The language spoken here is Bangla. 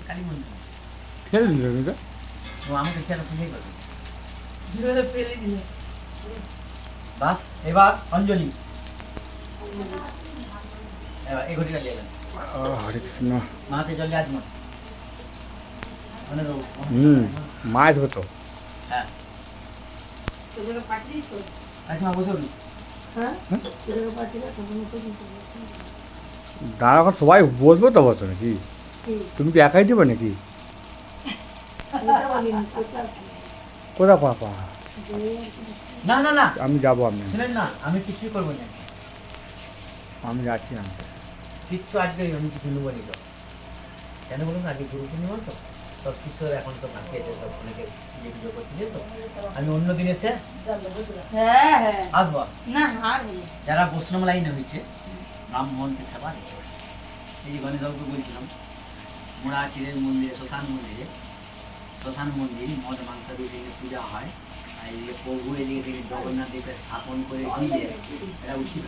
কালী মন্দির খেলে দিল এটা ও আমাকে কেন পুজোই করবে জোরে ফেলে দিলে বাস এবার অঞ্জলি এবার এই ঘটিটা নিয়ে এলেন হরে কৃষ্ণ মাতে জলে আজমন মনে রোগ মাছ হতো হ্যাঁ তোকে পাঠিয়ে দিছো আজমা বসে উঠুন হ্যাঁ তোকে পাঠিয়ে দাও তখন তো দিতে দাঁড়া এখন সবাই বসবো তো বসো নাকি তুমি কি একাই দেবে নাকি কোথা পাপা না না না আমি যাবো আমি শুনেন না আমি কিছুই করবো না আমি যাচ্ছি আনতে কিচ্ছু আজকে আমি কিছু নেবো নি তো কেন বলুন আজকে গুরু পূর্ণিমা তো সব শিষ্যর এখন তো ভাগ খেয়েছে সব অনেকে পুজো পুজো করছে তো আমি অন্য দিন এসে হ্যাঁ হ্যাঁ আসবো না আর যারা বৈষ্ণব লাইনে হয়েছে রামমোহনকে সেবা দিতে হবে। এই যে গণেশবাবুকে বলছিলাম মোড়াচিরের মন্দিরে শ্মশান মন্দিরে শ্মশান মন্দির মদ মাংস দিয়ে পূজা হয় আর এই যে প্রভু এদিকে থেকে জগন্নাথ দেবকে স্থাপন করে দিয়ে এটা উচিত